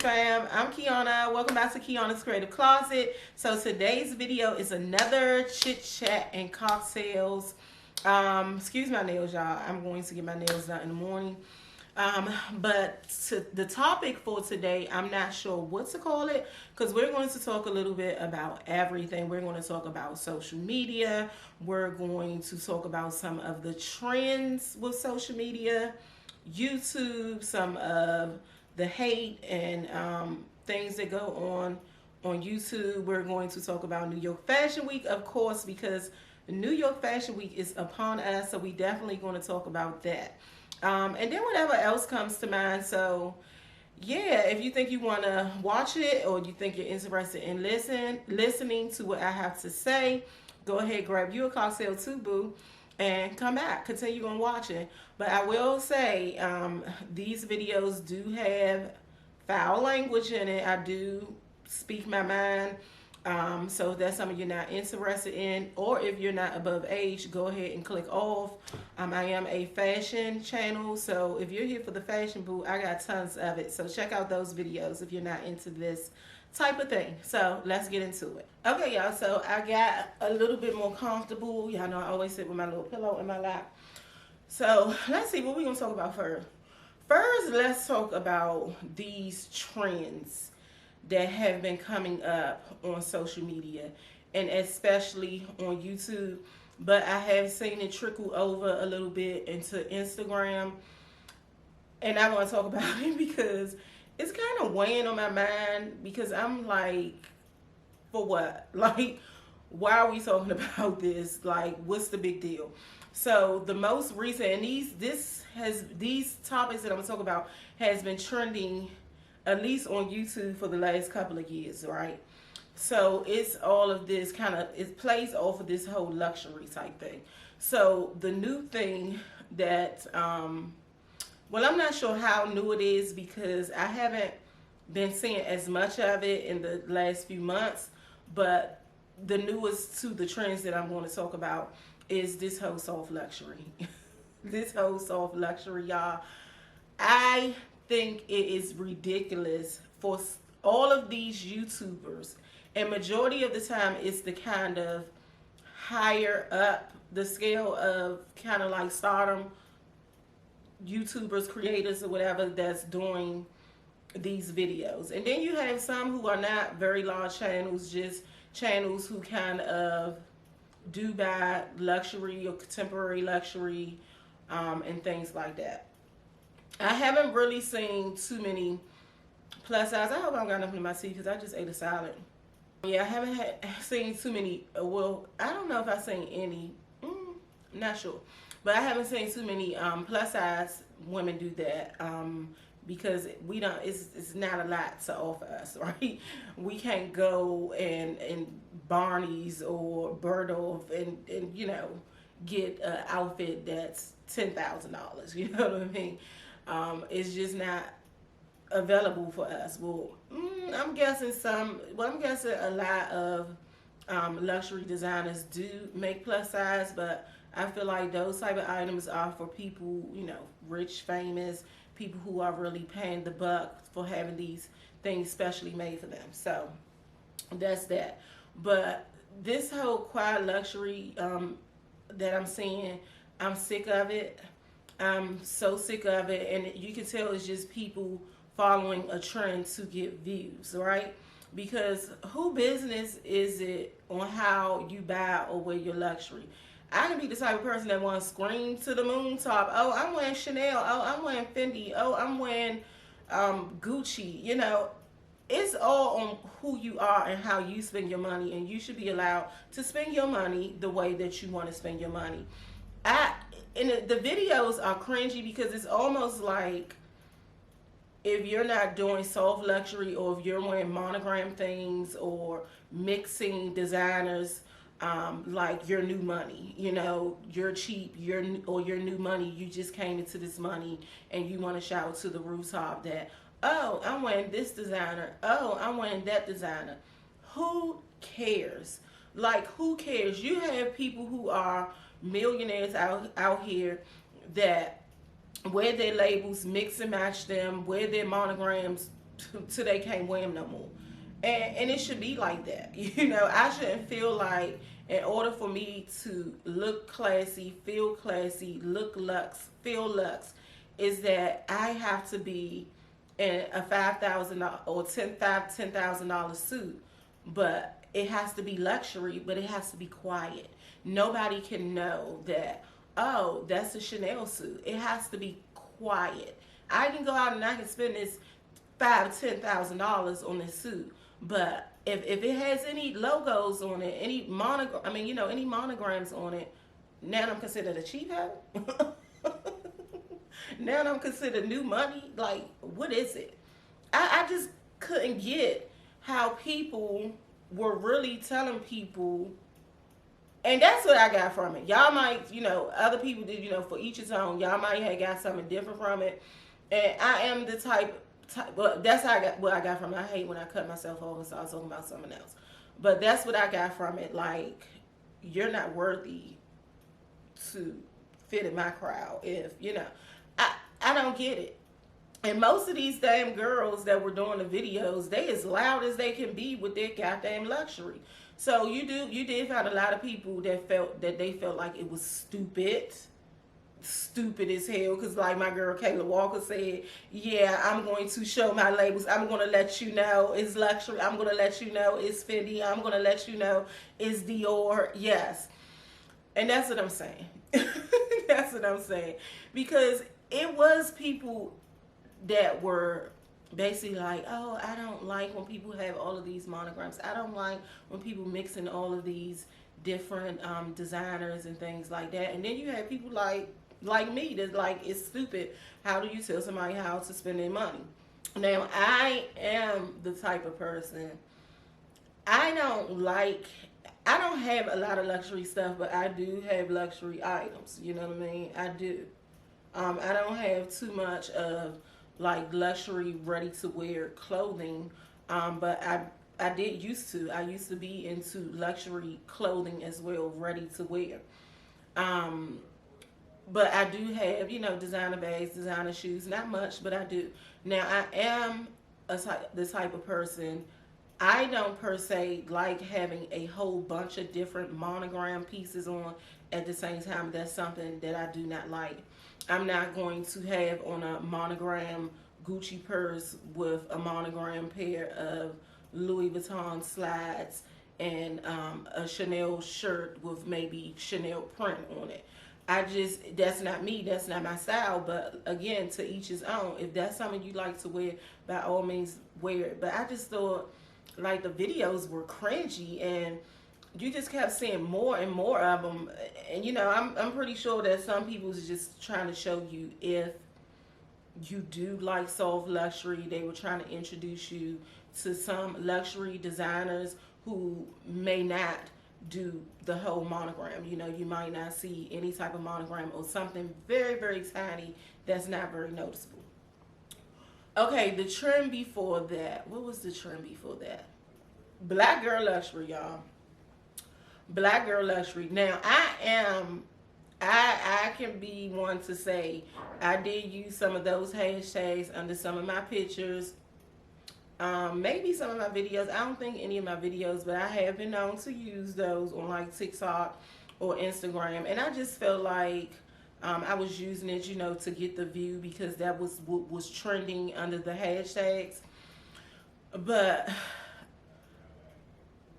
fam, I'm Kiana. Welcome back to Kiana's Creative Closet. So today's video is another chit chat and cocktails. Excuse my nails, y'all. I'm going to get my nails done in the morning. But the topic for today, I'm not sure what to call it, because we're going to talk a little bit about everything. We're going to talk about social media. We're going to talk about some of the trends with social media, YouTube, some of the hate and things that go on YouTube. We're going to talk about New York Fashion Week, of course, because New York Fashion Week is upon us, so we definitely going to talk about that. And then whatever else comes to mind. So yeah, if you think you want to watch it, or you think you're interested in listening to what I have to say, go ahead, grab you a cocktail too, boo, and come back, continue on watching. But I will say, these videos do have foul language in it. I do speak my mind. So if that's something you're not interested in, or if you're not above age, go ahead and click off. I am a fashion channel, so if you're here for the fashion, boo, I got tons of it. So check out those videos if you're not into this type of thing. So let's get into it. Okay, y'all, so I got a little bit more comfortable. Y'all know I always sit with my little pillow in my lap. So let's see what we're gonna talk about first. First, let's talk about these trends that have been coming up on social media, and especially on YouTube, but I have seen it trickle over a little bit into Instagram, and I want to talk about it because it's kind of weighing on my mind, because I'm like, for what? Like, why are we talking about this? Like, what's the big deal? So the most recent, and these topics that I'm gonna talk about has been trending at least on YouTube for the last couple of years, right? So it's all of this it plays off of this whole luxury type thing. So the new thing that, well, I'm not sure how new it is, because I haven't been seeing as much of it in the last few months, but the newest to the trends that I'm going to talk about is this whole soft luxury. This whole soft luxury, y'all. I think it is ridiculous for all of these YouTubers, and majority of the time it's the kind of higher up the scale of kind of like stardom YouTubers, creators, or whatever, that's doing these videos. And then you have some who are not very large channels, just channels who kind of do buy luxury or contemporary luxury, and things like that. I haven't really seen too many plus size. I hope I don't got nothing in my teeth, because I just ate a salad. Yeah, I haven't seen too many. Well, I don't know if I've seen any. Not sure. But I haven't seen too many plus size women do that, because we don't. It's not a lot to offer us, right? We can't go and Barney's or Bergdorf and get an outfit that's $10,000. You know what I mean? It's just not available for us. Well, I'm guessing a lot of luxury designers do make plus size, but I feel like those type of items are for people, rich, famous, people who are really paying the buck for having these things specially made for them. So that's that. But this whole quiet luxury that I'm seeing, I'm sick of it. I'm so sick of it, and you can tell it's just people following a trend to get views, right? Because who business is it on how you buy or wear your luxury? I can be the type of person that wants to scream to the moon top. Oh, I'm wearing Chanel. Oh, I'm wearing Fendi. Oh, I'm wearing Gucci. It's all on who you are and how you spend your money, and you should be allowed to spend your money the way that you want to spend your money. And the videos are cringy, because it's almost like if you're not doing soft luxury, or if you're wearing monogram things or mixing designers, like your new money, you're cheap, your new money, you just came into this money and you want to shout to the rooftop that, oh, I'm wearing this designer, oh, I'm wearing that designer. Who cares? Like, who cares? You have people who are millionaires out here that wear their labels, mix and match them, wear their monograms, till they can't wear them no more. And it should be like that. You know, I shouldn't feel like in order for me to look classy, feel classy, look luxe, feel luxe, is that I have to be in a $5,000 or $10,000 suit, but it has to be luxury, but it has to be quiet. Nobody can know that, oh, that's a Chanel suit. It has to be quiet. I can go out and I can spend this $5,000 to $10,000 on this suit, but if it has any logos on it, any any monograms on it, now I'm considered a cheap hoe. Now I'm considered new money. Like, what is it? I just couldn't get how people were really telling people, and that's what I got from it. Y'all might, other people did, for each his own. Y'all might have got something different from it. And I am the type well, that's how I got what I got from it. I hate when I cut myself off and start talking about someone else. But that's what I got from it. Like, you're not worthy to fit in my crowd if, I don't get it. And most of these damn girls that were doing the videos, they as loud as they can be with their goddamn luxury. So you did find a lot of people that felt like it was stupid as hell. Because like my girl Kayla Walker said, yeah, I'm going to show my labels. I'm going to let you know it's luxury. I'm going to let you know it's Fendi. I'm going to let you know it's Dior. Yes. And that's what I'm saying. That's what I'm saying. Because it was people that were basically like, oh, I don't like when people have all of these monograms. I don't like when people mix in all of these different designers and things like that. And then you have people like me that's like, it's stupid. How do you tell somebody how to spend their money? Now, I am the type of person, I don't have a lot of luxury stuff, but I do have luxury items. You know what I mean? I do. I don't have too much of like luxury ready to wear clothing, but I used to be into luxury clothing as well, ready to wear. But I do have, designer bags, designer shoes, not much, but I do. Now, I am the type of person, I don't per se like having a whole bunch of different monogram pieces on at the same time. That's something that I do not like. I'm not going to have on a monogram Gucci purse with a monogram pair of Louis Vuitton slides and a Chanel shirt with maybe Chanel print on it. That's not me, that's not my style, but again, to each his own. If that's something you like to wear, by all means wear it. But I just thought like the videos were cringy and you just kept seeing more and more of them. And I'm pretty sure that some people is just trying to show you if you do like soft luxury. They were trying to introduce you to some luxury designers who may not do the whole monogram. You might not see any type of monogram or something very, very tiny that's not very noticeable. Okay, the trend before that. What was the trend before that? Black girl luxury, y'all. Black girl luxury. Now, I can be one to say I did use some of those hashtags under some of my pictures. Maybe some of my videos. I don't think any of my videos, but I have been known to use those on like TikTok or Instagram. And I just felt like I was using it, to get the view because that was what was trending under the hashtags. But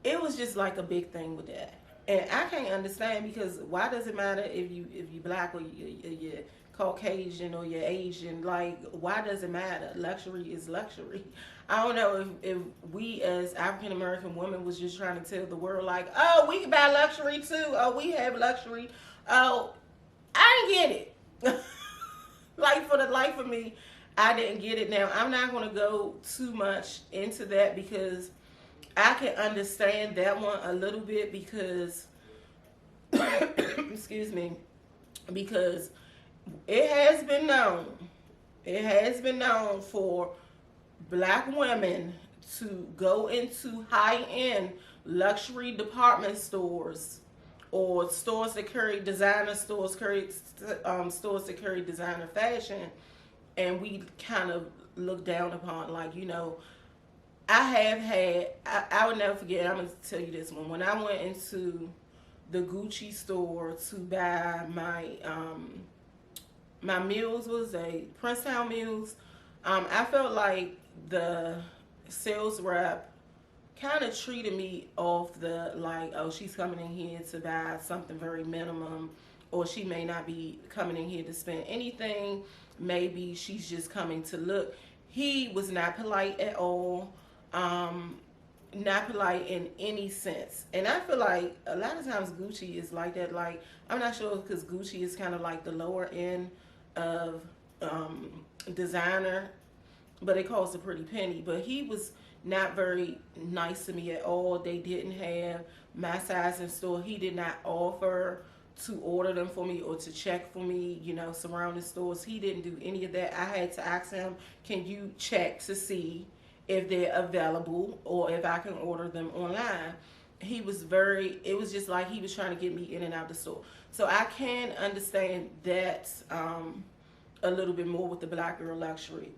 it was just like a big thing with that. And I can't understand, because why does it matter if you black or you're Caucasian or you're Asian? Like, why does it matter? Luxury is luxury. I don't know if we as African American women was just trying to tell the world like, oh, we can buy luxury too. Oh, we have luxury. Oh, I didn't get it. Like, for the life of me, I didn't get it. Now, I'm not going to go too much into that because I can understand that one a little bit because, excuse me, because it has been known for black women to go into high-end luxury department stores or stores that carry designer stores, stores that carry designer fashion, and we kind of look down upon, like, you know, I have had, I would never forget, I'm going to tell you this one. When I went into the Gucci store to buy my meals, was a Princetown meals, I felt like the sales rep kind of treated me off the, like, oh, she's coming in here to buy something very minimum, or she may not be coming in here to spend anything. Maybe she's just coming to look. He was not polite at all. Not polite in any sense. And I feel like a lot of times Gucci is like that. Like, I'm not sure, because Gucci is kind of like the lower end of designer, but it costs a pretty penny. But he was not very nice to me at all. They didn't have my size in store. He did not offer to order them for me or to check for me, you know, surrounding stores. He didn't do any of that. I had to ask him, can you check to see if they're available or if I can order them online? He was very, it was just like he was trying to get me in and out the store. So I can understand that a little bit more with the Black Girl Luxury.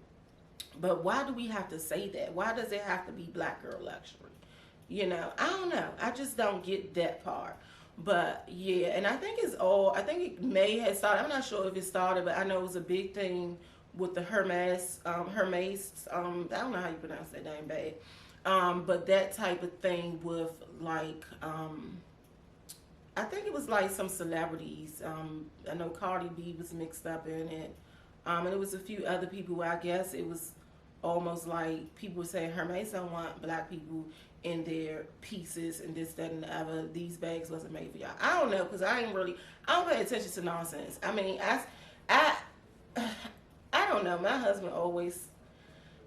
But why do we have to say that? Why does it have to be Black Girl Luxury? You know, I don't know. I just don't get that part. But yeah, and I think I think it may have started, I'm not sure if it started, but I know it was a big thing with the Hermes, I don't know how you pronounce that name, babe. But that type of thing with, like, I think it was like some celebrities. I know Cardi B was mixed up in it. And it was a few other people where I guess it was almost like people were saying Hermes don't want black people in their pieces and this, that, and the other. These bags wasn't made for y'all. I don't know, because I don't pay attention to nonsense. I mean, I don't know. My husband always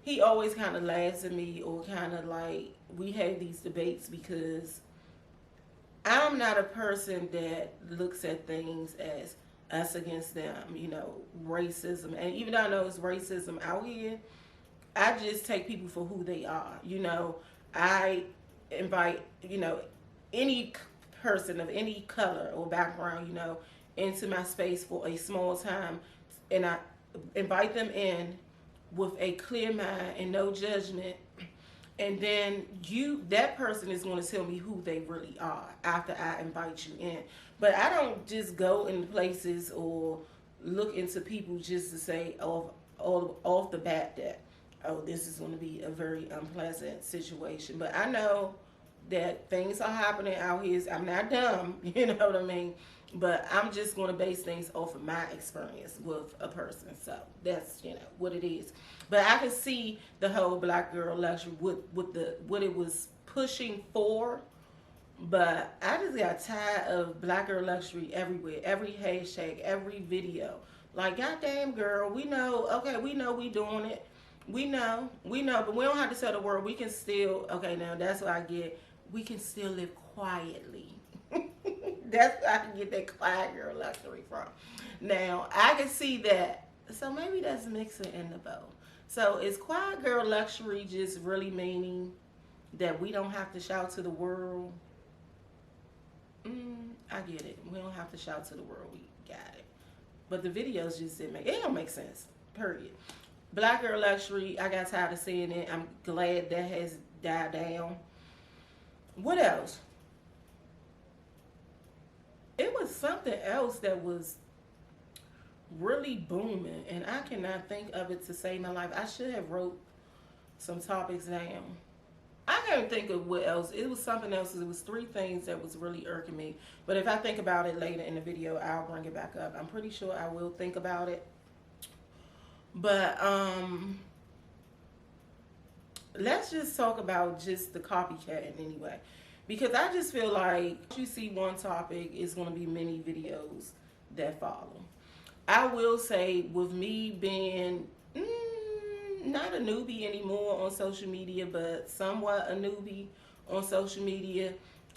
kind of laughs at me, or kind of like, we have these debates, because I'm not a person that looks at things as us against them, you know, racism. And even though I know it's racism out here, I just take people for who they are. You know, I invite, you know, any person of any color or background, you know, into my space for a small time, and I invite them in with a clear mind and no judgment, and then that person is going to tell me who they really are after I invite you in. But I don't just go in places or look into people just to say off the bat that, oh, this is going to be a very unpleasant situation. But I know that things are happening out here. I'm not dumb, you know what I mean? But I'm just going to base things off of my experience with a person. So that's, you know, what it is. But I can see the whole Black Girl Luxury with what it was pushing for. But I just got tired of Black Girl Luxury everywhere. Every hashtag, every video. Like, goddamn, girl, we know, okay, we know we doing it. We know, but we don't have to tell the world. We can still, okay, now that's what I get. We can still live quietly. That's where I can get that quiet girl luxury from. Now, I can see that. So maybe that's mixing in the bow. So is quiet girl luxury just really meaning that we don't have to shout to the world? I get it. We don't have to shout to the world. We got it. But the videos just didn't make it. Don't make sense. Period. Black Girl Luxury, I got tired of seeing it. I'm glad that has died down. What else? It was something else that was really booming, and I cannot think of it to save my life. I should have wrote some topics down. I can't think of what else. It was something else. It was 3 things that was really irking me. But if I think about it later in the video, I'll bring it back up. I'm pretty sure I will think about it. But let's just talk about just the copycat anyway. Because I just feel like you see one topic, it's going to be many videos that follow. I will say, with me being not a newbie anymore on social media, but somewhat a newbie on social media,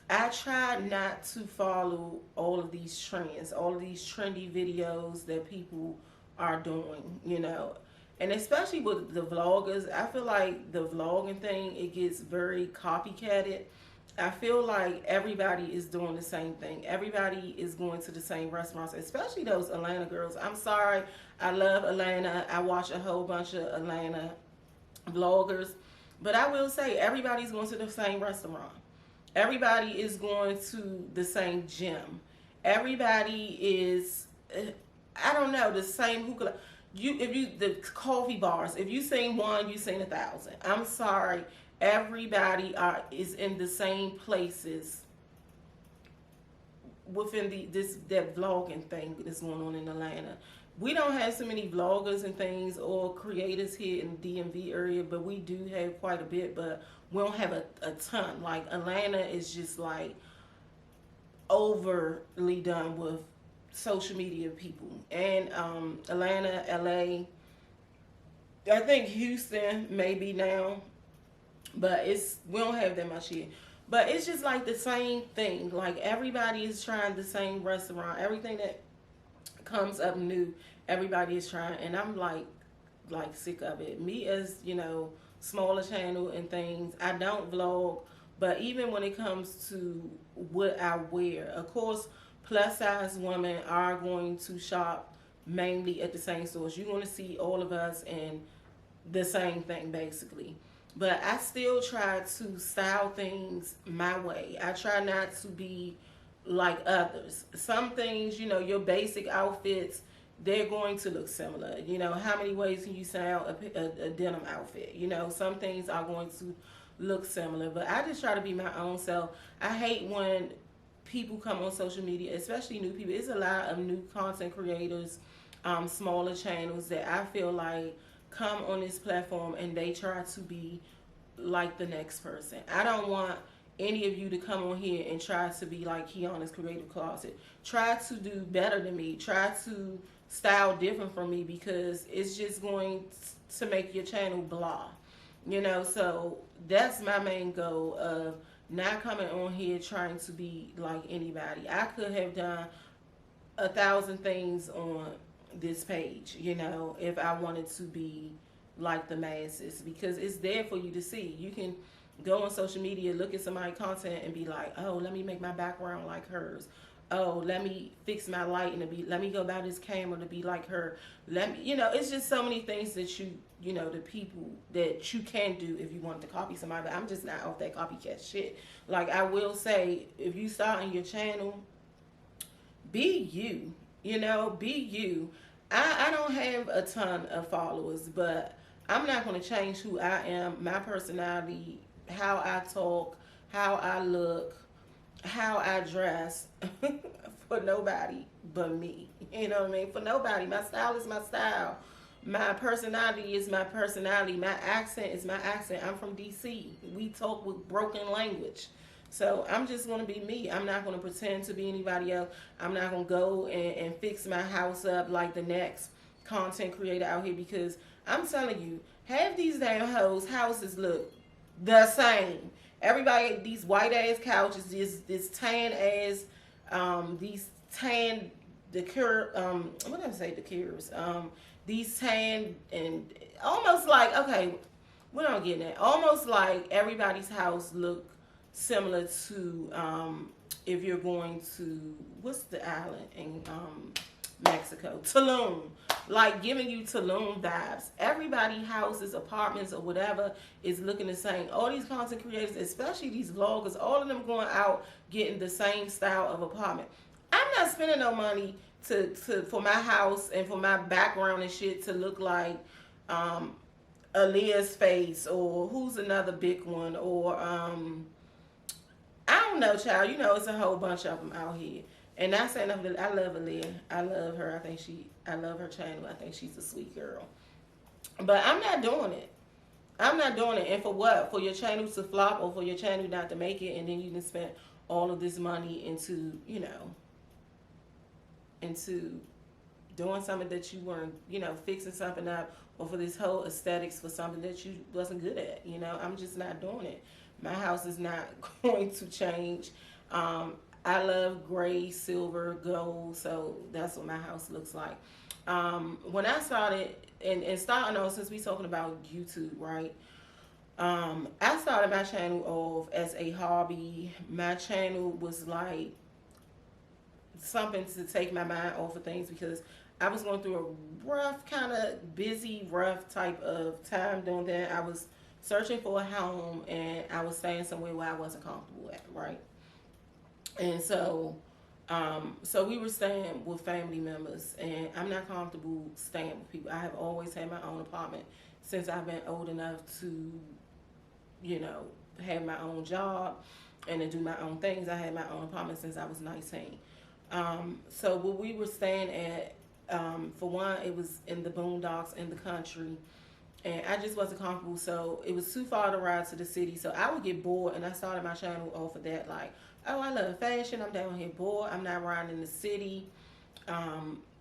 I try not to follow all of these trends, all of these trendy videos that people are doing, you know. And especially with the vloggers, I feel like the vlogging thing, it gets very copycatted. I feel like everybody is doing the same thing. Everybody is going to the same restaurants, especially those Atlanta girls. I'm sorry. I love Atlanta. I watch a whole bunch of Atlanta vloggers. But I will say everybody's going to the same restaurant. Everybody is going to the same gym. Everybody is, I don't know, the same hookah. If you the coffee bars, if you seen one, you seen 1,000. I'm sorry, everybody is in the same places within that vlogging thing that's going on in Atlanta. We don't have so many vloggers and things or creators here in the DMV area, but we do have quite a bit, but we don't have a ton. Like Atlanta is just like overly done with social media people. And Atlanta, LA, I think Houston maybe now, but we don't have that much here. But it's just like the same thing. Like everybody is trying the same restaurant. Everything that comes up new, everybody is trying, and I'm like sick of it. Me as smaller channel and things, I don't vlog, but even when it comes to what I wear, of course, plus size women are going to shop mainly at the same stores. You're going to see all of us in the same thing basically. But I still try to style things my way. I try not to be like others. Some things, your basic outfits, they're going to look similar. How many ways can you style a denim outfit? Some things are going to look similar. But I just try to be my own self. I hate when people come on social media, especially new people. It's a lot of new content creators, smaller channels that I feel like come on this platform and they try to be like the next person. I don't want any of you to come on here and try to be like Kiana's Creative Closet. Try to do better than me. Try to style different from me, because it's just going to make your channel blah. So that's my main goal of not coming on here trying to be like anybody. I could have done 1,000 things on this page, if I wanted to be like the masses, because it's there for you to see. You can go on social media, look at somebody's content and be like, oh, let me make my background like hers. Oh, let me fix my light and let me go buy this camera to be like her. Let me, it's just so many things that the people that you can do if you want to copy somebody. But I'm just not off that copycat shit. Like I will say, if you start on your channel, be you, be you. I don't have a ton of followers, but I'm not going to change who I am, my personality, how I talk, how I look, how I dress for nobody but me. You know what I mean? For nobody. My style is my style. My personality is my personality. My accent is my accent. I'm from DC. We talk with broken language. So I'm just going to be me. I'm not going to pretend to be anybody else. I'm not going to go and fix my house up like the next content creator out here, because I'm telling you, half these damn houses look the same. Everybody, these white ass couches, this tan ass, these tan what did I say, the curves, these tan and almost like, okay, what am I getting at? Almost like everybody's house look similar to if you're going to, what's the island in Mexico, Tulum, like giving you Tulum vibes. Everybody houses, apartments, or whatever is looking the same. All these content creators, especially these vloggers, all of them going out getting the same style of apartment. I'm not spending no money for my house and for my background and shit to look like Aaliyah's face, or who's another big one, or I don't know, child. It's a whole bunch of them out here. And not saying nothing. I love Aaliyah. I love her. I love her channel. I think she's a sweet girl. But I'm not doing it. I'm not doing it. And for what? For your channel to flop, or for your channel not to make it, and then you can spend all of this money into, into doing something that you weren't, fixing something up, or for this whole aesthetics for something that you wasn't good at. I'm just not doing it. My house is not going to change. I love gray, silver, gold, so that's what my house looks like. When I started, and starting on, since we talking about YouTube, right? I started started my channel off as a hobby. My channel was like something to take my mind off of things because I was going through a rough, kind of busy, rough type of time doing that. I was searching for a home and I was staying somewhere where I wasn't comfortable at, right? And so we were staying with family members, and I'm not comfortable staying with people. I have always had my own apartment since I've been old enough to, you know, have my own job and to do my own things. I had my own apartment since I was 19. So where we were staying at, for one, it was in the boondocks in the country, and I just wasn't comfortable. So it was too far to ride to the city. So I would get bored, and I started my channel off of that. Like, oh, I love fashion. I'm down here bored. I'm not riding in the city.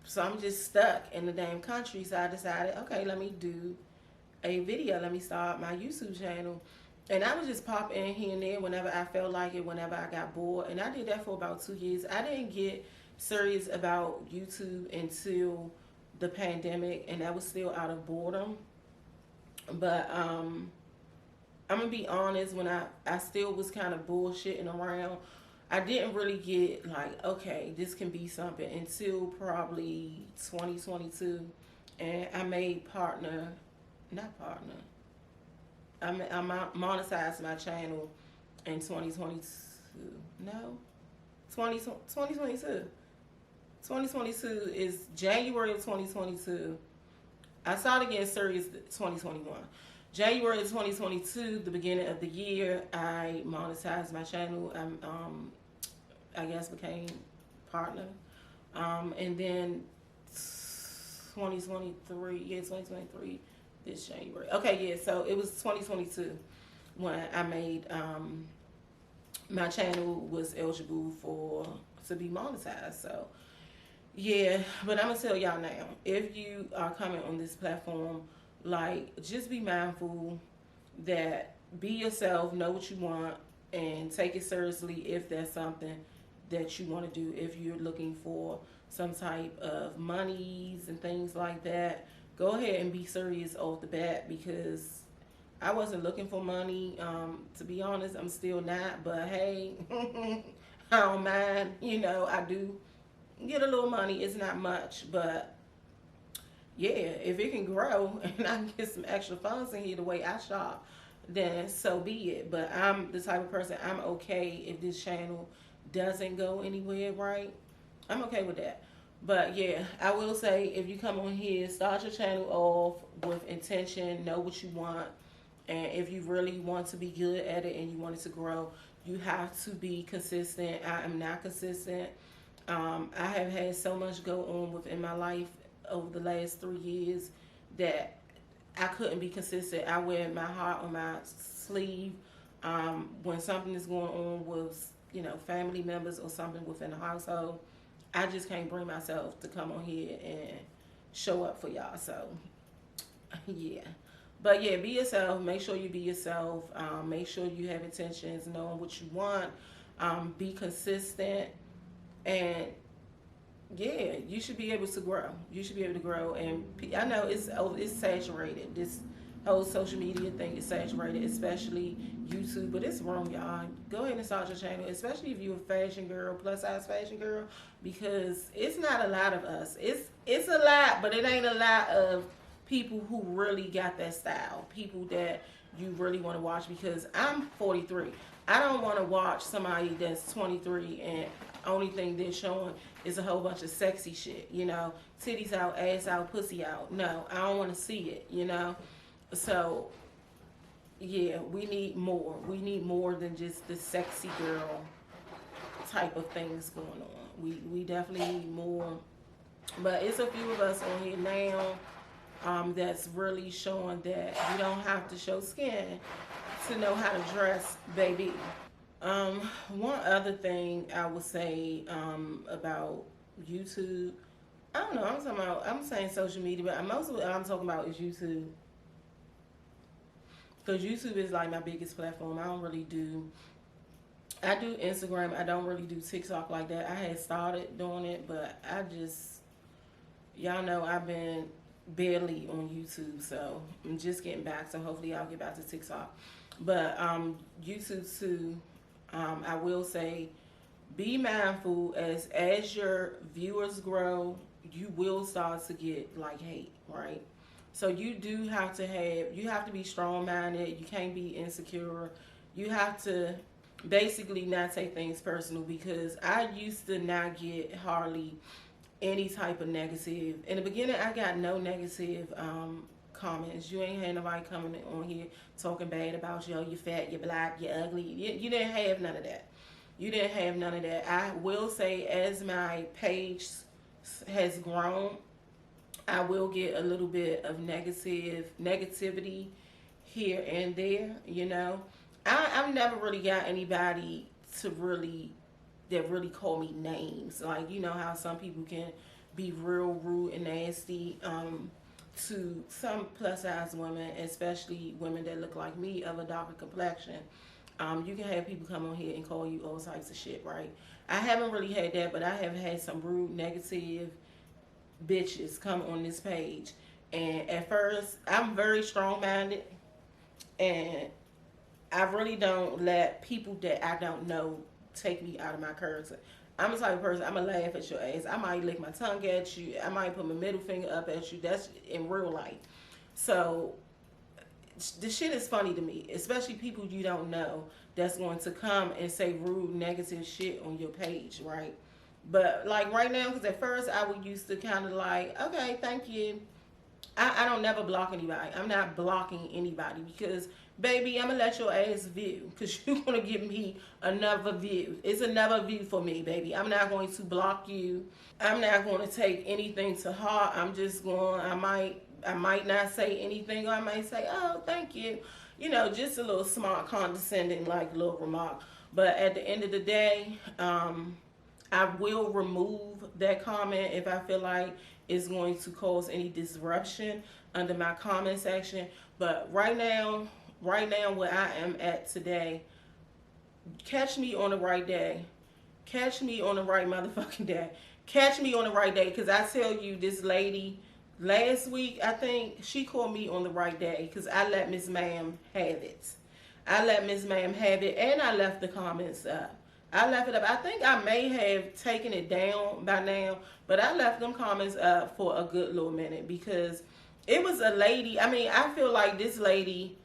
So I'm just stuck in the damn country. So I decided, okay, let me do a video. Let me start my YouTube channel. And I would just pop in here and there whenever I felt like it, whenever I got bored. And I did that for about 2 years. I didn't get serious about YouTube until the pandemic, and that was still out of boredom. But I'm gonna be honest, when I still was kind of bullshitting around, I didn't really get like, okay, this can be something until probably 2022, and I made not partner. I monetized my channel in 2022. No, 2022. 2022 is January of 2022. I started getting serious 2021. January of 2022, the beginning of the year, I monetized my channel. I guess became partner. And then 2023, this January. Okay, yeah, so it was 2022 when I made my channel was eligible to be monetized. So yeah, but I'm gonna tell y'all now, if you are coming on this platform, like, just be mindful that be yourself, know what you want, and take it seriously if there's something that you want to do. If you're looking for some type of monies and things like that, go ahead and be serious off the bat, because I wasn't looking for money. To be honest, I'm still not, but hey, I don't mind. You know, I do get a little money. It's not much, but yeah, if it can grow and I can get some extra funds in here the way I shop, then so be it. But I'm the type of person, I'm okay if this channel doesn't go anywhere, right? I'm okay with that. But yeah, I will say, if you come on here, start your channel off with intention, know what you want, and if you really want to be good at it and you want it to grow, you have to be consistent. I am not consistent. I have had so much go on within my life over the last 3 years that I couldn't be consistent. I wear my heart on my sleeve. When something is going on with, you know, family members or something within the household, I just can't bring myself to come on here and show up for y'all. So yeah, but yeah, be yourself. Make sure you be yourself. Make sure you have intentions, knowing what you want. Be consistent, and yeah, you should be able to grow. You should be able to grow. And I know it's saturated. This whole social media thing is saturated, especially YouTube. But it's wrong, y'all. Go ahead and start your channel, especially if you're a fashion girl, plus size fashion girl, because it's not a lot of us. It's a lot, but it ain't a lot of people who really got that style. People that you really want to watch, because I'm 43. I don't want to watch somebody that's 23 and only thing they're showing is a whole bunch of sexy shit, you know, titties out, ass out, pussy out. No, I don't want to see it, you know. So yeah, we need more. We need more than just the sexy girl type of things going on. We definitely need more. But it's a few of us on here now that's really showing that you don't have to show skin to know how to dress, baby. One other thing I would say about YouTube, I don't know, I'm saying social media, but most of what I'm talking about is YouTube. Because YouTube is like my biggest platform. I do Instagram. I don't really do TikTok like that. I had started doing it, but y'all know I've been barely on YouTube, so I'm just getting back. So hopefully I'll get back to TikTok. But YouTube too, I will say, be mindful as your viewers grow, you will start to get like hate, right? So you have to be strong minded. You can't be insecure. You have to basically not take things personal, because I used to not get hardly any type of negative. In the beginning, I got no negative comments. You ain't had nobody coming on here talking bad about you. Oh, you fat, you black, you ugly. You didn't have none of that. You didn't have none of that. I will say, as my page has grown, I will get a little bit of negativity here and there. I've never really got anybody to really that really call me names. Like, you know how some people can be real rude and nasty to some plus size women, especially women that look like me of a darker complexion. You can have people come on here and call you all types of shit, right? I haven't really had that, but I have had some rude, negative bitches come on this page. And at first, I'm very strong minded, and I really don't let people that I don't know take me out of my character. I'm the type of person, I'm gonna laugh at your ass. I might lick my tongue at you. I might put my middle finger up at you. That's in real life. So the shit is funny to me, especially people you don't know that's going to come and say rude, negative shit on your page, right? But like right now, because at first I would used to kind of like, okay, thank you. I don't never block anybody. I'm not blocking anybody because, baby, I'm going to let your ass view because you're going to give me another view. It's another view for me, baby. I'm not going to block you. I'm not going to take anything to heart. I'm just going, I might not say anything, or I might say, oh, thank you. Just a little smart, condescending, like, little remark. But at the end of the day, I will remove that comment if I feel like it's going to cause any disruption under my comment section. But right now where I am at today, catch me on the right day. Catch me on the right motherfucking day. Catch me on the right day, because I tell you, this lady last week, I think she called me on the right day because I let Miss Ma'am have it. I let Miss Ma'am have it, and I left the comments up. I left it up. I think I may have taken it down by now, but I left them comments up for a good little minute because it was a lady. I mean, I feel like this lady,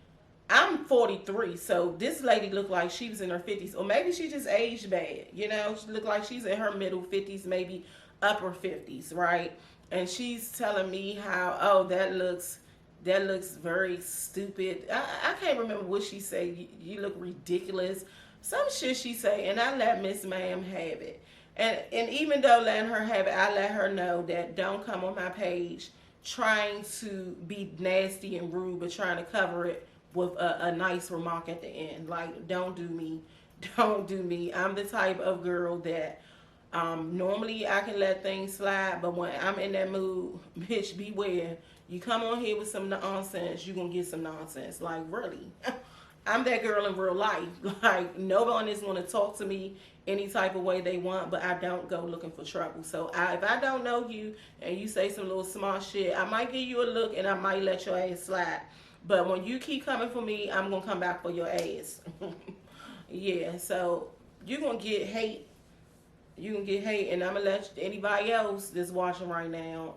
I'm 43, so this lady looked like she was in her 50s, or maybe she just aged bad. She looked like she's in her middle 50s, maybe upper 50s, right? And she's telling me how, oh, that looks very stupid. I can't remember what she said. You look ridiculous. Some shit she say, and I let Miss Ma'am have it. And even though letting her have it, I let her know that don't come on my page trying to be nasty and rude, but trying to cover it with a nice remark at the end. Like, don't do me. Don't do me. I'm the type of girl that normally I can let things slide, but when I'm in that mood, bitch, beware. You come on here with some nonsense, you're going to get some nonsense. Like, really? I'm that girl in real life. Like, nobody's going to talk to me any type of way they want, but I don't go looking for trouble. So if I don't know you and you say some little smart shit, I might give you a look and I might let your ass slide. But when you keep coming for me, I'm going to come back for your ass. Yeah, so you're going to get hate. You can get hate, and I'm going to let anybody else that's watching right now,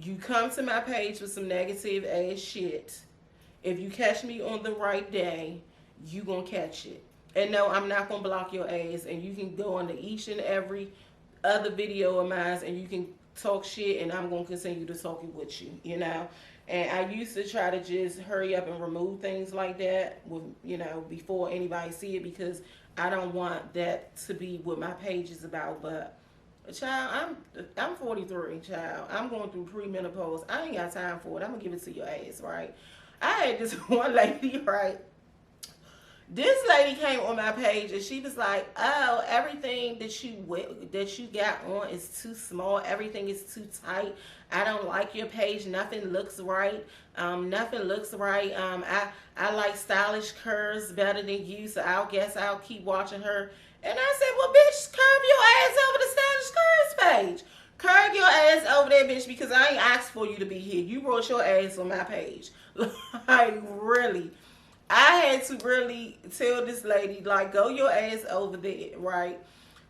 you come to my page with some negative ass shit. If you catch me on the right day, you gonna catch it. And no, I'm not gonna block your ass, and you can go into each and every other video of mine and you can talk shit, and I'm gonna continue to talk it with you, And I used to try to just hurry up and remove things like that with, before anybody see it, because I don't want that to be what my page is about. But child, I'm 43, child. I'm going through premenopause. I ain't got time for it. I'm gonna give it to your ass, right? I had this one lady, right? This lady came on my page and she was like, "Oh, everything that you got on is too small. Everything is too tight. I don't like your page. Nothing looks right. Nothing looks right. I like stylish curves better than you, so I'll keep watching her." And I said, "Well, bitch, curve your ass over the stylish curves page. Curve your ass over there, bitch, because I ain't asked for you to be here. You brought your ass on my page." Like, really. I had to really tell this lady, like, go your ass over there, right?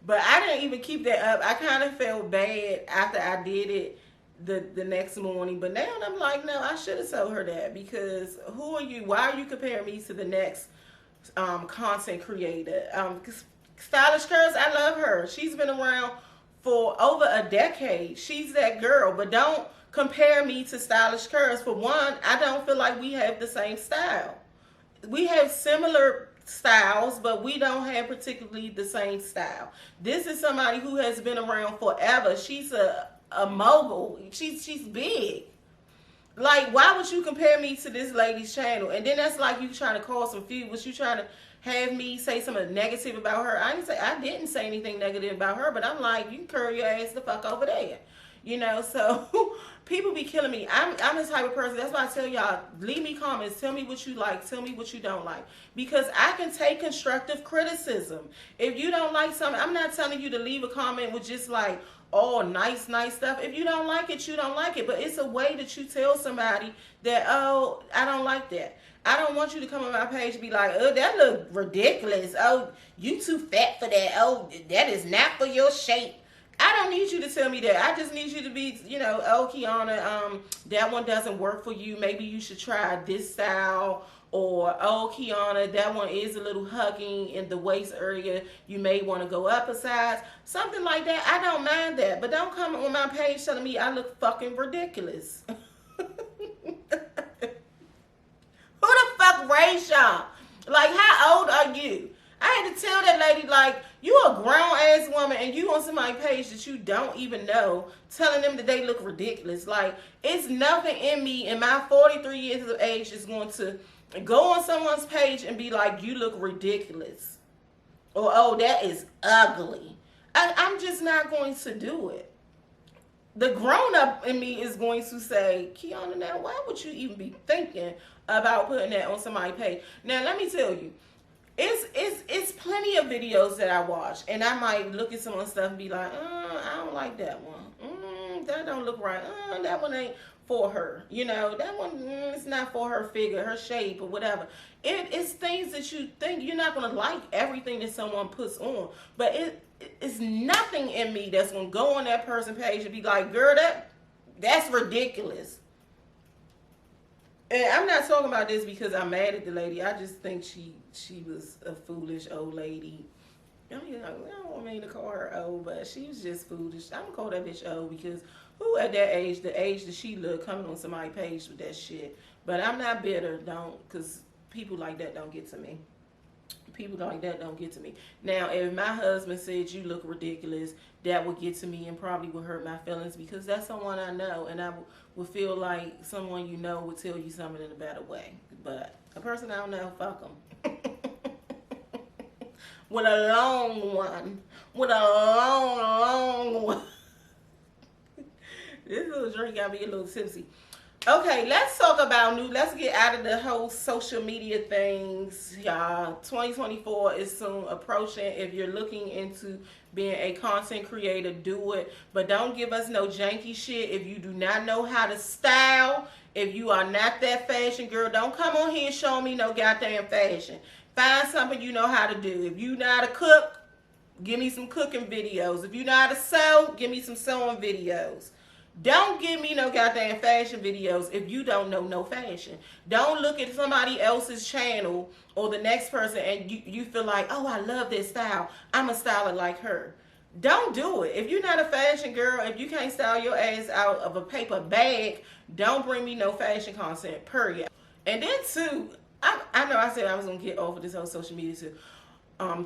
But I didn't even keep that up. I kind of felt bad after I did it the next morning. But now I'm like, no, I should have told her that, because who are you? Why are you comparing me to the next content creator? Stylish Curves, I love her. She's been around for over a decade. She's that girl. But don't compare me to Stylish Curves. For one, I don't feel like we have the same style. We have similar styles, but we don't have particularly the same style. This is somebody who has been around forever. She's a mogul. She's big. Like, why would you compare me to this lady's channel? And then that's like you trying to cause some feud. Was you trying to have me say something negative about her? I didn't say anything negative about her, but I'm like, you can curl your ass the fuck over there. You know, so people be killing me. I'm the type of person, that's why I tell y'all, leave me comments. Tell me what you like. Tell me what you don't like. Because I can take constructive criticism. If you don't like something, I'm not telling you to leave a comment with just like, oh, nice stuff. If you don't like it, you don't like it. But it's a way that you tell somebody that, oh, I don't like that. I don't want you to come on my page and be like, oh, that look ridiculous. Oh, you too fat for that. Oh, that is not for your shape. I don't need you to tell me that. I just need you to be, you know, oh, Kiana, that one doesn't work for you. Maybe you should try this style. Or, oh, Kiana, that one is a little hugging in the waist area. You may want to go up a size. Something like that. I don't mind that. But don't come on my page telling me I look fucking ridiculous. Who the fuck raised y'all? Like, how old are you? I had to tell that lady, like, you a grown-ass woman and you on somebody's page that you don't even know, telling them that they look ridiculous. Like, it's nothing in me in my 43 years of age is going to go on someone's page and be like, you look ridiculous. Or, oh, that is ugly. I'm just not going to do it. The grown-up in me is going to say, Kiana, now, why would you even be thinking about putting that on somebody's page? Now, let me tell you. It's plenty of videos that I watch, and I might look at someone's stuff and be like, I don't like that one. That don't look right. That one ain't for her. You know, that one it's not for her figure, her shape, or whatever. It's things that you think you're not gonna like everything that someone puts on, but it's nothing in me that's gonna go on that person's page and be like, girl, that's ridiculous. And I'm not talking about this because I'm mad at the lady. I just think she was a foolish old lady. I don't want me to call her old, but she was just foolish. I'm gonna call that bitch old because who at that age, the age that she look, coming on somebody's page with that shit. But I'm not bitter, because people like that don't get to me. People like that don't get to me. Now, if my husband said you look ridiculous, that would get to me and probably would hurt my feelings, because that's someone I know, and I would feel like someone you know would tell you something in a better way. But a person I don't know, fuck them. With a long one. With a long one. This little drink got me a little tipsy. Okay, let's talk about let's get out of the whole social media things, y'all. 2024 is soon approaching. If you're looking into being a content creator, do it. But don't give us no janky shit. If you do not know how to style, if you are not that fashion girl, don't come on here and show me no goddamn fashion. Find something you know how to do. If you know how to cook, give me some cooking videos. If you know how to sew, give me some sewing videos. Don't give me no goddamn fashion videos if you don't know no fashion. Don't look at somebody else's channel or the next person and you feel like, oh, I love this style. I'm a styler like her. Don't do it. If you're not a fashion girl, if you can't style your ass out of a paper bag, don't bring me no fashion content, period. And then too, I know I said I was going to get off of this whole social media too.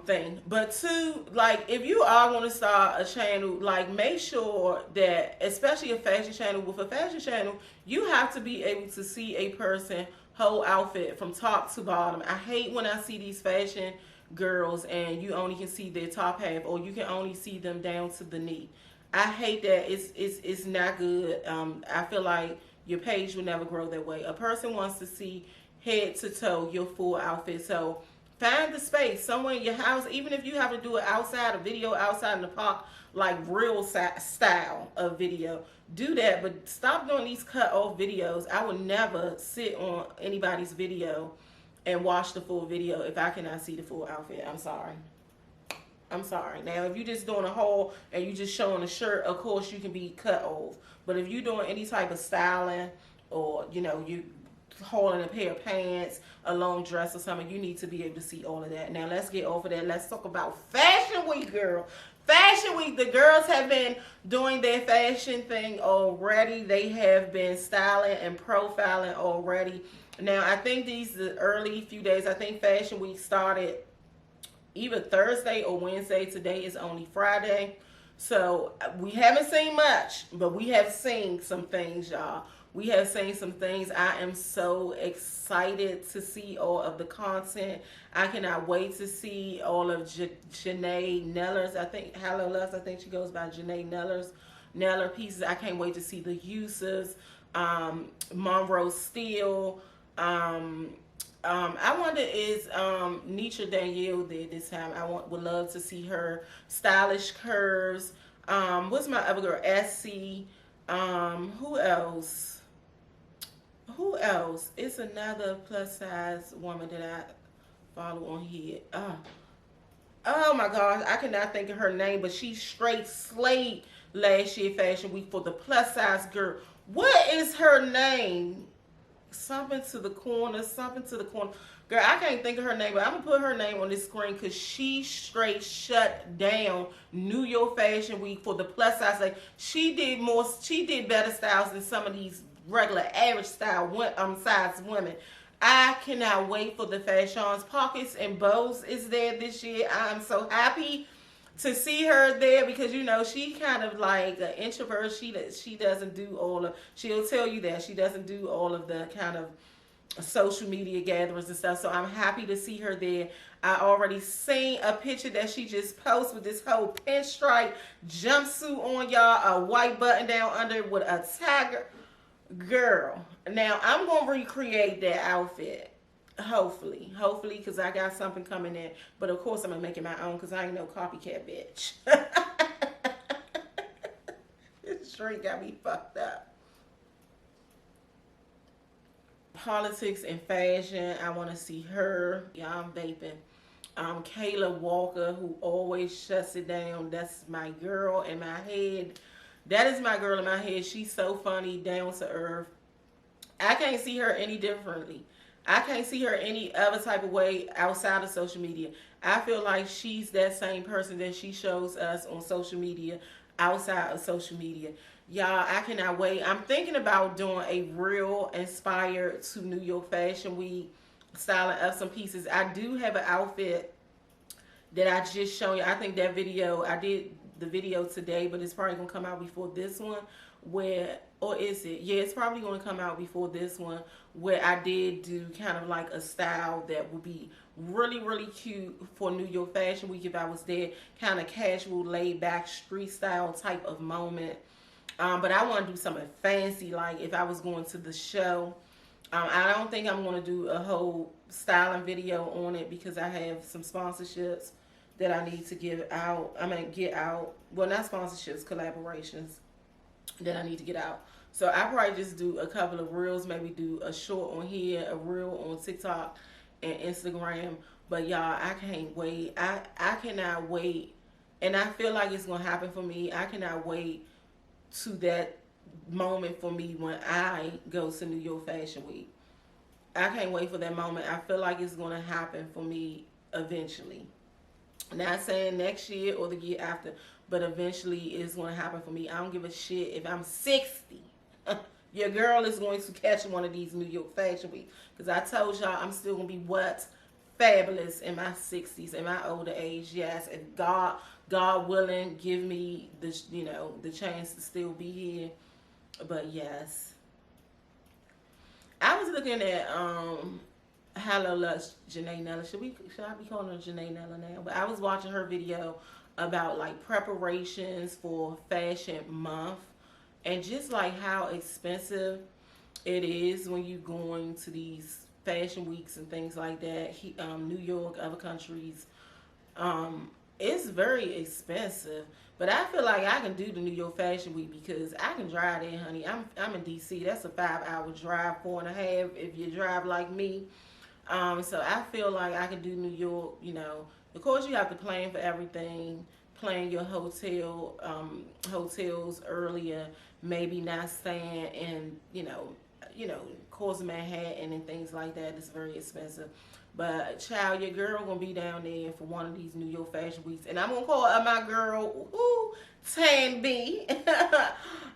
Thing, but two, like, if you are going to start a channel, like, make sure that, especially a fashion channel, with a fashion channel, you have to be able to see a person whole outfit from top to bottom. I hate when I see these fashion girls and you only can see their top half, or you can only see them down to the knee. I hate that. It's not good. I feel like your page will never grow that way. A person wants to see head to toe your full outfit. So find the space somewhere in your house, even if you have to do it outside, a video outside in the park, like real style of video. Do that, but stop doing these cut off videos. I would never sit on anybody's video and watch the full video if I cannot see the full outfit. I'm sorry. I'm sorry. Now, if you're just doing a haul and you just showing a shirt, of course you can be cut off. But if you're doing any type of styling, or you know, you hauling a pair of pants, a long dress or something, you need to be able to see all of that. Now let's get off of that. Let's talk about Fashion Week, girl. Fashion Week, the girls have been doing their fashion thing already. They have been styling and profiling already. Now, I think these the early few days, I think Fashion Week started either Thursday or Wednesday. Today is only Friday. So we haven't seen much, but we have seen some things, y'all. We have seen some things. I am so excited to see all of the content. I cannot wait to see all of Janae Neller's. I think, Hello Lux, I think she goes by Janae Neller pieces. I can't wait to see the uses. Monroe Steele. I wonder, is Nietzsche Danielle there this time? Would love to see her. Stylish Curves. What's my other girl? Essie. Who else? Who else? It's another plus size woman that I follow on here. Oh my gosh, I cannot think of her name, but she straight slayed last year Fashion Week for the plus size girl. What is her name? Something to the corner, something to the corner. Girl, I can't think of her name, but I'm going to put her name on this screen because she straight shut down New York Fashion Week for the plus size. Like, she did better styles than some of these regular average style size women. I cannot wait for the fashions. Pockets and Bows is there this year. I'm so happy to see her there because, you know, she kind of like an introvert. She doesn't do all of, she'll tell you that she doesn't do all of the kind of social media gatherings and stuff. So I'm happy to see her there. I already seen a picture that she just posted with this whole pinstripe jumpsuit on, y'all, a white button down under with a tiger. Girl, now I'm gonna recreate that outfit. Hopefully, because I got something coming in. But of course I'm gonna make it my own because I ain't no copycat bitch. This drink got me fucked up. Politics and fashion, I want to see her. Yeah, I'm vaping. Kayla Walker, who always shuts it down. That's my girl in my head. That is my girl in my head. She's so funny, down to earth. I can't see her any differently. I can't see her any other type of way outside of social media. I feel like she's that same person that she shows us on social media, outside of social media. Y'all, I cannot wait. I'm thinking about doing a real inspired to New York Fashion Week, styling up some pieces. I do have an outfit that I just showed you. I think that video, I did the video today, but it's probably going to come out before this one. Or is it? Yeah, it's probably going to come out before this one, where I did do kind of like a style that would be really, really cute for New York Fashion Week if I was there. Kind of casual, laid back, street style type of moment. But I want to do something fancy, like if I was going to the show. I don't think I'm going to do a whole styling video on it because I have some sponsorships that I need to get out. Well, not sponsorships, collaborations that I need to get out. So I probably just do a couple of reels, maybe do a short on here, a reel on TikTok and Instagram. But y'all, I can't wait. I cannot wait. And I feel like it's going to happen for me. I cannot wait to that moment for me when I go to New York Fashion Week. I can't wait for that moment. I feel like it's going to happen for me eventually. Not saying next year or the year after, but eventually it's going to happen for me. I don't give a shit if I'm 60. Your girl is going to catch one of these New York Fashion Week. Because I told y'all I'm still going to be fabulous in my 60s, in my older age. Yes, if God willing, give me the, the chance to still be here. But yes. I was looking at Hello Lux, Janae Neller. Should I be calling her Janae Neller now? But I was watching her video about like preparations for Fashion Month and just like how expensive it is when you're going to these fashion weeks and things like that. New York, other countries, it's very expensive. But I feel like I can do the New York Fashion Week because I can drive there, honey. I'm in DC. That's a 5-hour drive, 4.5 if you drive like me. So I feel like I could do New York. You know, of course you have to plan for everything, plan your hotels earlier, maybe not staying in of course Manhattan and things like that. It's very expensive. But child, your girl gonna be down there for one of these New York Fashion Weeks, and I'm gonna call her my girl, Tan B,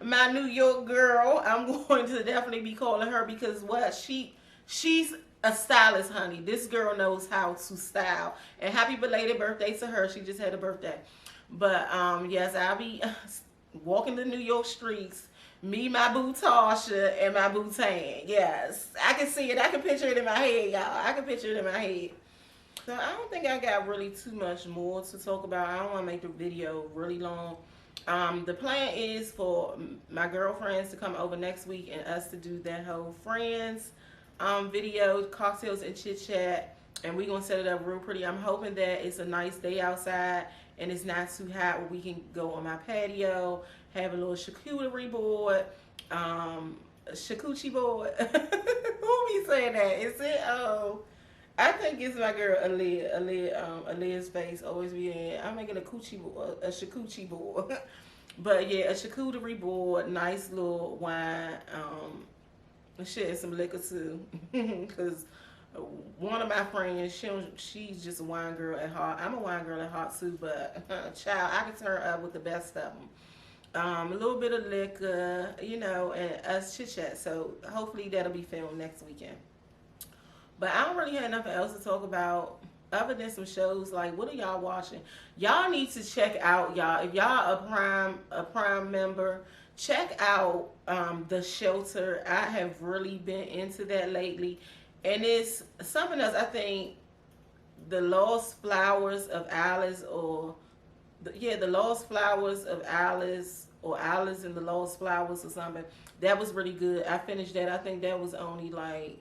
my New York girl. I'm going to definitely be calling her because what she's a stylist, honey. This girl knows how to style. And happy belated birthday to her. She just had a birthday. But yes, I'll be walking the New York streets. Me, my boo Tasha, and my boo Tan. Yes, I can see it. I can picture it in my head, y'all. I can picture it in my head. So I don't think I got really too much more to talk about. I don't want to make the video really long. The plan is for my girlfriends to come over next week and us to do that whole friends video, cocktails and chit chat, and we're gonna set it up real pretty. I'm hoping that it's a nice day outside and it's not too hot where we can go on my patio, have a little charcuterie board, charcuterie board. Who be saying that? Is it? Oh, I think it's my girl Aaliyah's face always be in. I'm making a charcuterie board. But yeah, a charcuterie board, nice little wine, shit, some liquor too. Cause one of my friends, she's just a wine girl at heart. I'm a wine girl at heart too, but child, I can turn up with the best of them. A little bit of liquor, and us chit chat. So hopefully that'll be filmed next weekend. But I don't really have nothing else to talk about other than some shows. Like, what are y'all watching? Y'all need to check out, y'all. If y'all a Prime member, check out The Shelter. I have really been into that lately. And it's something else. I think The Lost Flowers of Alice, The Lost Flowers of Alice, or Alice and the Lost Flowers or something. That was really good. I finished that. I think that was only like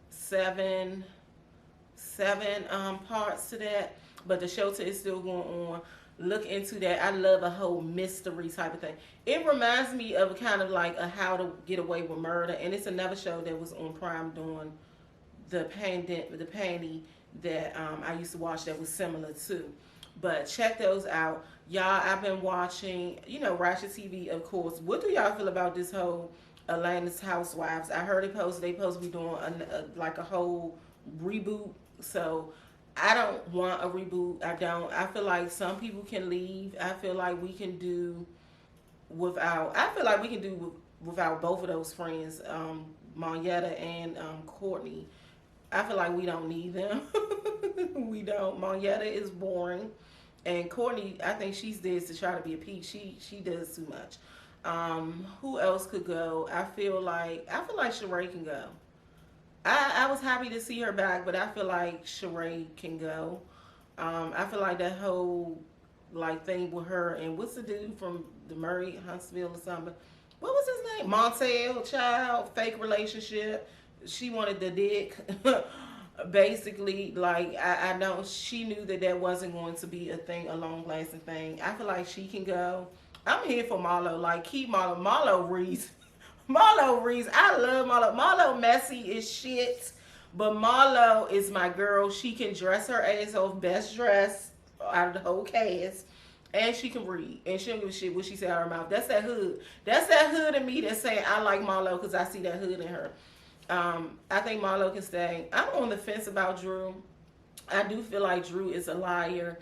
seven parts to that, but The Shelter is still going on. Look into that. I love a whole mystery type of thing. It reminds me of kind of like a How to Get Away with Murder, and it's another show that was on Prime during the pandy that I used to watch that was similar too. But check those out, y'all. I've been watching, Ratchet TV, of course. What do y'all feel about this whole Atlanta's Housewives? I heard they supposed to be doing like a whole reboot. So I don't want a reboot. I feel like some people can leave. I feel like we can do without. I feel like we can do without both of those friends, Monyetta and Courtney. I feel like we don't need them. We don't. Monyetta is boring, and Courtney, I think she's there to try to be a peach. She does too much. Who else could go? I feel like Sheree can go. I was happy to see her back, but I feel like Sheree can go. I feel like that whole thing with her and what's the dude from the Murray Huntsville or something? What was his name? Montel, child, fake relationship. She wanted the dick. Basically, I know she knew that wasn't going to be a thing, a long lasting thing. I feel like she can go. I'm here for Marlo. Keep Marlo. Marlo Reese. Marlo Reese. I love Marlo. Marlo messy as shit, but Marlo is my girl. She can dress her ass off, best dress out of the whole cast, and she can read, and she don't give a shit what she said out of her mouth. That's that hood. That's that hood in me that's saying I like Marlo because I see that hood in her. I think Marlo can stay. I'm on the fence about Drew. I do feel like Drew is a liar.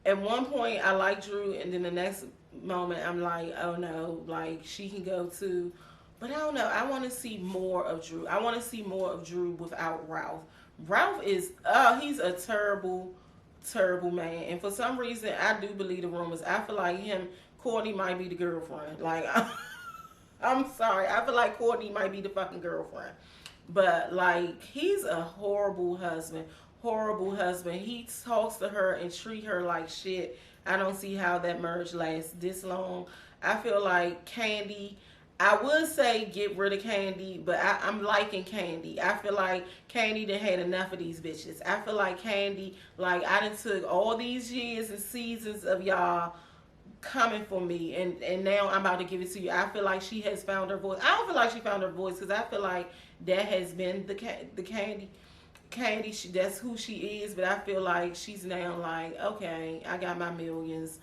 At one point, I like Drew, and then the next moment, I'm like, oh no, she can go too. But I don't know. I want to see more of Drew. I want to see more of Drew without Ralph. Ralph is, he's a terrible, terrible man. And for some reason, I do believe the rumors. I feel like Courtney might be the girlfriend. I'm sorry. I feel like Courtney might be the fucking girlfriend. But, he's a horrible husband. Horrible husband. He talks to her and treat her like shit. I don't see how that marriage lasts this long. I feel like Candy, I would say get rid of Candy, but I'm liking Candy. I feel like Candy done had enough of these bitches. I feel like Candy, I done took all these years and seasons of y'all coming for me, and now I'm about to give it to you. I feel like she has found her voice. I don't feel like she found her voice because I feel like that has been the Candy. Katie, that's who she is, but I feel like she's now like, okay, I got my millions.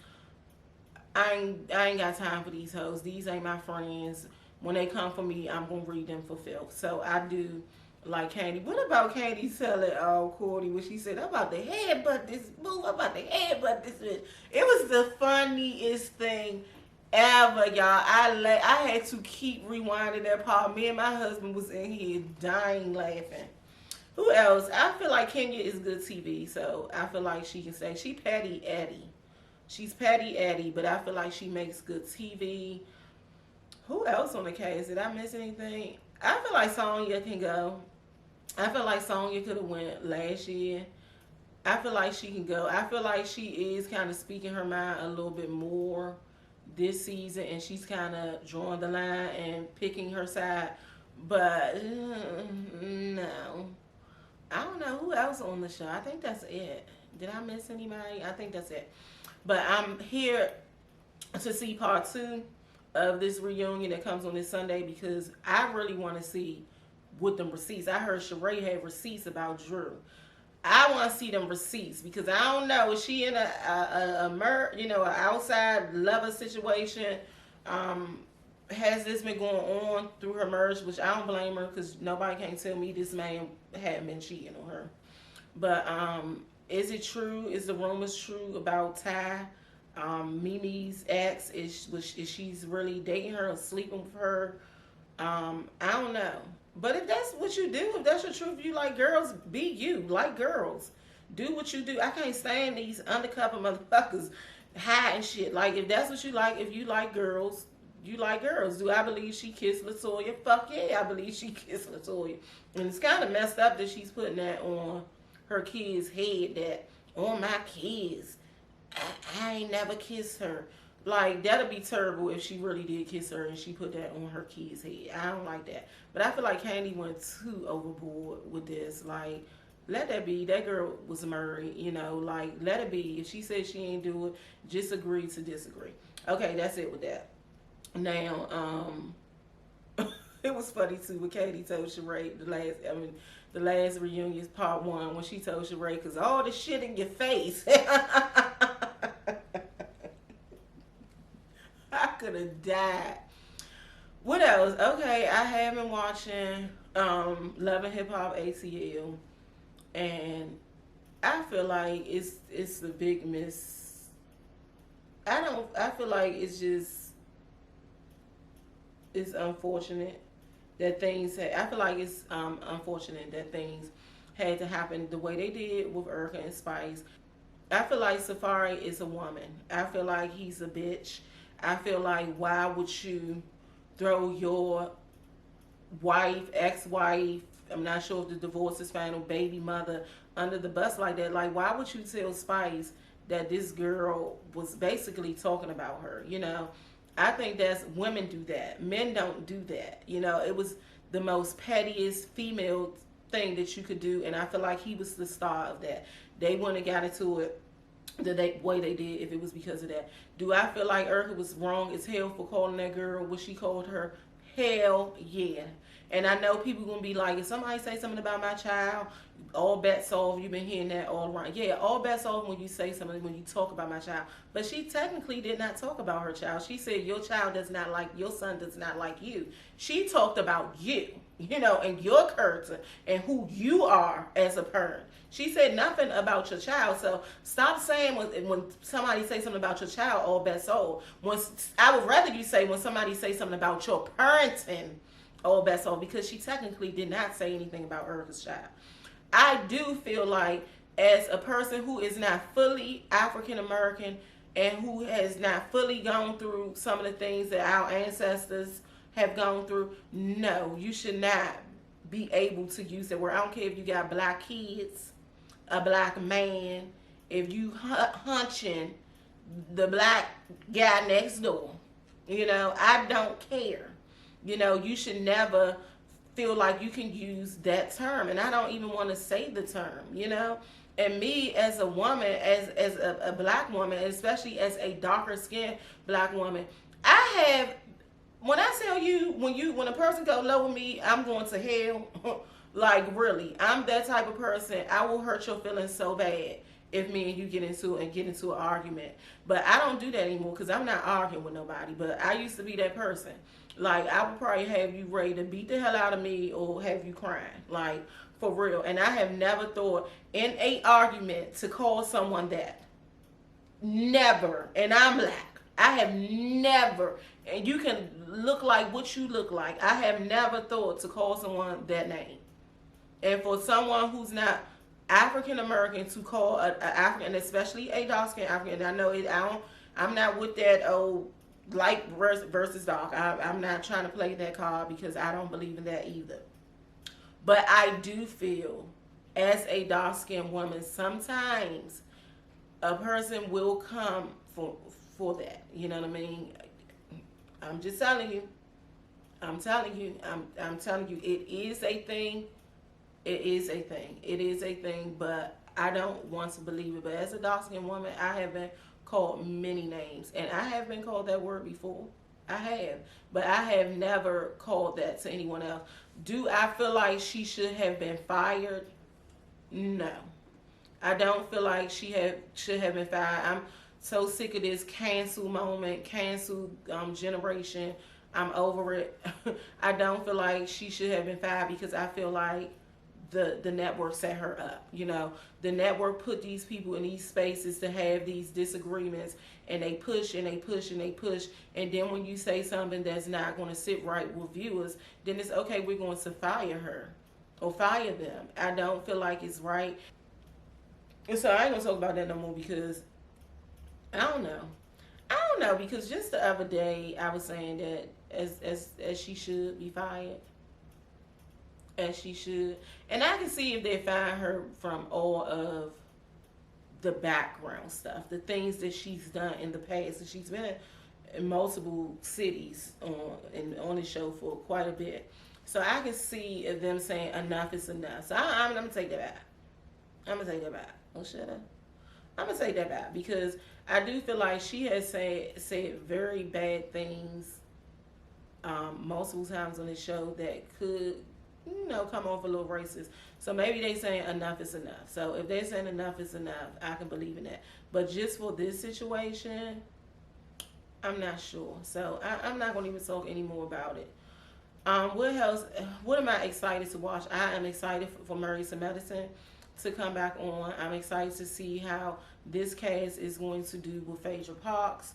I ain't got time for these hoes. These ain't my friends. When they come for me, I'm gonna read them for filth. So I do like Candy. What about Candy telling Courtney when she said, I'm about to headbutt this boo, I'm about to headbutt this bitch. It was the funniest thing ever, y'all. I had to keep rewinding that part. Me and my husband was in here dying laughing. Who else? I feel like Kenya is good TV, so I feel like she can say she Patty Eddie. She's Patty Eddie, but I feel like she makes good TV. Who else on the cast? Did I miss anything? I feel like Sonya can go. I feel like Sonya could have went last year. I feel like she can go. I feel like she is kind of speaking her mind a little bit more this season, and she's kind of drawing the line and picking her side. But no. I don't know who else on the show. I think that's it. Did I miss anybody? I think that's it. But I'm here to see part 2 of this reunion that comes on this Sunday because I really want to see what them receipts. I heard Sheree had receipts about Drew. I want to see them receipts because I don't know, is she in an outside lover situation? Has this been going on through her marriage, which I don't blame her because nobody can tell me this man hadn't been cheating on her. But is it true? Is the rumors true about Ty? Mimi's ex, is she's really dating her or sleeping with her? I don't know. But if that's what you do, if that's your truth, you like girls, be you. Like girls. Do what you do. I can't stand these undercover motherfuckers hiding shit. Like, if that's what you like, if you like girls, you like girls. Do I believe she kissed LaToya? Fuck yeah, I believe she kissed LaToya. And it's kind of messed up that she's putting that on her kids' head, that on my kids, I ain't never kissed her. Like, that'd be terrible if she really did kiss her and she put that on her kid's head. I don't like that. But I feel like Candy went too overboard with this. Like, let that be. That girl was married, like, let it be. If she said she ain't do it, just agree to disagree. Okay, that's it with that. Now, it was funny too when Katie told Sheree the last reunion is part 1 when she told Sheree, because all the shit in your face. I could have died. What else? Okay, I have been watching Love and Hip Hop ATL, and I feel like it's a big miss. I feel like it's unfortunate that I feel like it's unfortunate that things had to happen the way they did with Erica and Spice. I feel like Safari is a woman. I feel like he's a bitch. I feel like, why would you throw your wife, ex-wife, I'm not sure if the divorce is final, baby mother, under the bus like that? Like, why would you tell Spice that this girl was basically talking about her? I think women do that. Men don't do that. It was the most pettiest female thing that you could do, and I feel like he was the star of that. They wouldn't have got into it the way they did if it was because of that. Do I feel like Erica was wrong as hell for calling that girl what she called her? Hell yeah. And I know people gonna be like, if somebody say something about my child, all bets off. You've been hearing that all around. Yeah, all bets off when you say something, when you talk about my child. But she technically did not talk about her child. She said your son does not like you. She talked about you, and your character and who you are as a parent. She said nothing about your child. So stop saying when somebody say something about your child, all bets off. I would rather you say when somebody say something about your parenting, all bets off, because she technically did not say anything about Erica's child. I do feel like, as a person who is not fully African American and who has not fully gone through some of the things that our ancestors have gone through, no, you should not be able to use that word. I don't care if you got black kids, a black man, if you hunching the black guy next door. I don't care. You should never feel like you can use that term, and I don't even want to say the term. And me as a woman, as a black woman, especially as a darker skinned black woman, when I tell you, when a person go low with me, I'm going to hell. Like, really, I'm that type of person. I will hurt your feelings so bad if me and you get into an argument. But I don't do that anymore because I'm not arguing with nobody. But I used to be that person. Like, I would probably have you ready to beat the hell out of me or have you crying. Like, for real. And I have never thought in a argument to call someone that. Never. And I'm black. I have never, and you can look like what you look like. I have never thought to call someone that name. And for someone who's not African American to call a African, especially a dark skinned African, I know it. I'm not with that light versus dark. I'm not trying to play that card because I don't believe in that either. But I do feel, as a dark skinned woman, sometimes a person will come for that. You know what I mean? I'm just telling you. I'm telling you. I'm telling you. It is a thing. It is a thing. It is a thing. But I don't want to believe it. But as a dark skinned woman, I have been called many names, and I have been called that word before. I have, but I have never called that to anyone else. Do I feel like she should have been fired? No. I don't feel like should have been fired. I'm so sick of this cancel moment, cancel generation. I'm over it. I don't feel like she should have been fired because I feel like the network set her up. You know, the network put these people in these spaces to have these disagreements, and they push and they push and they push. And then when you say something that's not going to sit right with viewers, then it's okay, we're going to fire her or fire them. I don't feel like it's right. And so I ain't gonna talk about that no more because I don't know. I don't know because just the other day I was saying that as she should be fired. As she should. And I can see if they fire her from all of the background stuff, the things that she's done in the past. And she's been in multiple cities on the show for quite a bit. So I can see if them saying enough is enough. So I'm gonna take that back. I'm gonna take that back. Oh, shut up. I'm gonna take that back because I do feel like she has said very bad things multiple times on the show that could, come off a little racist. So maybe they saying enough is enough. So if they're saying enough is enough, I can believe in that. But just for this situation, I'm not sure. So I'm not gonna even talk anymore about it. What else? What am I excited to watch? I am excited for Married to Medicine to come back on. I'm excited to see how this cast is going to do with Phaedra Parks.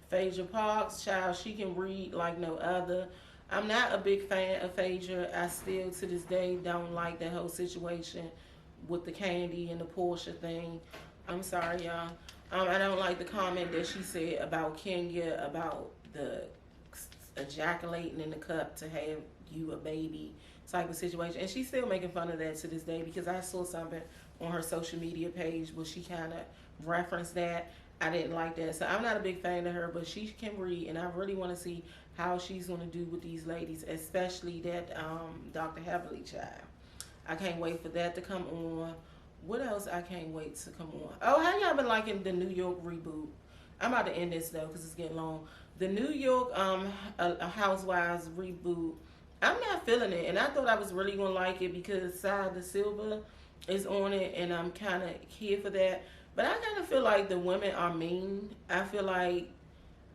Phaedra Parks, child, she can read like no other. I'm not a big fan of Phaedra. I still, to this day, don't like that whole situation with the Candy and the Portia thing. I'm sorry, y'all. I don't like the comment that she said about Kenya, about the ejaculating in the cup to have you a baby type of situation. And she's still making fun of that to this day because I saw something on her social media page where she kind of referenced that. I didn't like that. So I'm not a big fan of her, but she can read, and I really want to see how she's going to do with these ladies, especially that Dr. Heavenly child. I can't wait for that to come on. What else I can't wait to come on? Oh, how y'all been liking the New York reboot? I'm about to end this though because it's getting long. The New York Housewives reboot, I'm not feeling it, and I thought I was really gonna like it because Sada De Silva is on it, and I'm kind of here for that. But I kind of feel like the women are mean. I feel like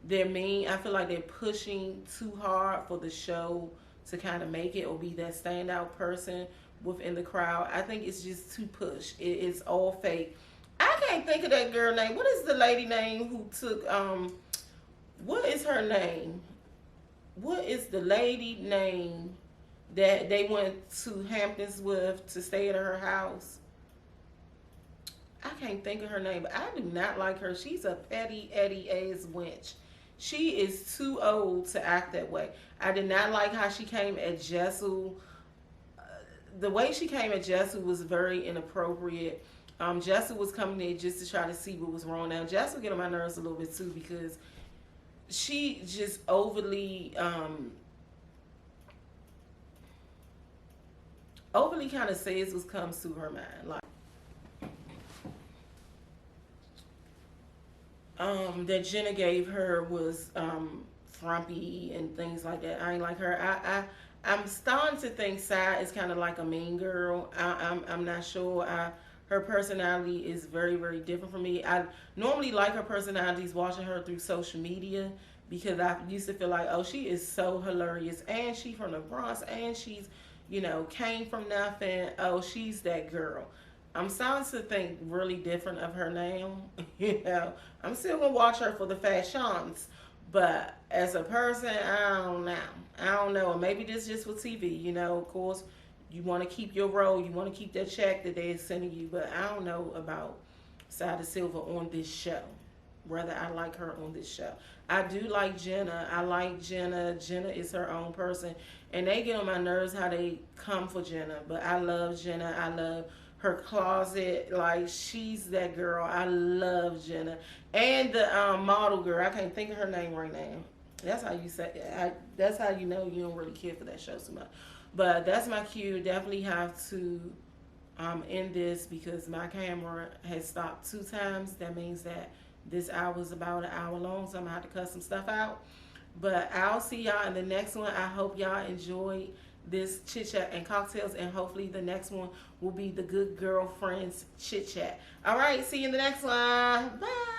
they're mean. I feel like they're pushing too hard for the show to kind of make it or be that standout person within the crowd. I think it's just too pushed. It's all fake. I can't think of that girl name. What is the lady name who took what is her name? What is the lady name that they went to Hamptons with to stay at her house? I can't think of her name, but I do not like her. She's a petty Eddie ass wench. She is too old to act that way. I did not like how she came at Jessel. The way she came at Jessel was very inappropriate. Jessel was coming there just to try to see what was wrong. Now, Jessel get on my nerves a little bit too because she just overly kind of says what comes to her mind. Like, that Jenna gave her was frumpy and things like that. I ain't like her. I'm starting to think Sai is kind of like a mean girl. I'm not sure. Her personality is very, very different from me. I normally like her personalities watching her through social media because I used to feel like, oh, she is so hilarious, and she's from the Bronx, and she's, came from nothing. Oh, she's that girl. I'm starting to think really different of her now. I'm still gonna watch her for the fashions, but as a person, I don't know. I don't know. Maybe this just for TV. Of course, you want to keep your role. You want to keep that check that they're sending you. But I don't know about Sada Silva on this show. Whether I like her on this show. I do like Jenna. I like Jenna. Jenna is her own person. And they get on my nerves how they come for Jenna. But I love Jenna. I love her closet. Like, she's that girl. I love Jenna. And the model girl. I can't think of her name right now. That's how you say. That's how you know you don't really care for that show so much. But that's my cue. Definitely have to end this because my camera has stopped 2 times. That means that this hour is about an hour long, so I'm gonna have to cut some stuff out. But I'll see y'all in the next one. I hope y'all enjoyed this chit chat and cocktails, and hopefully the next one will be the good girlfriends chit chat. All right, see you in the next one. Bye.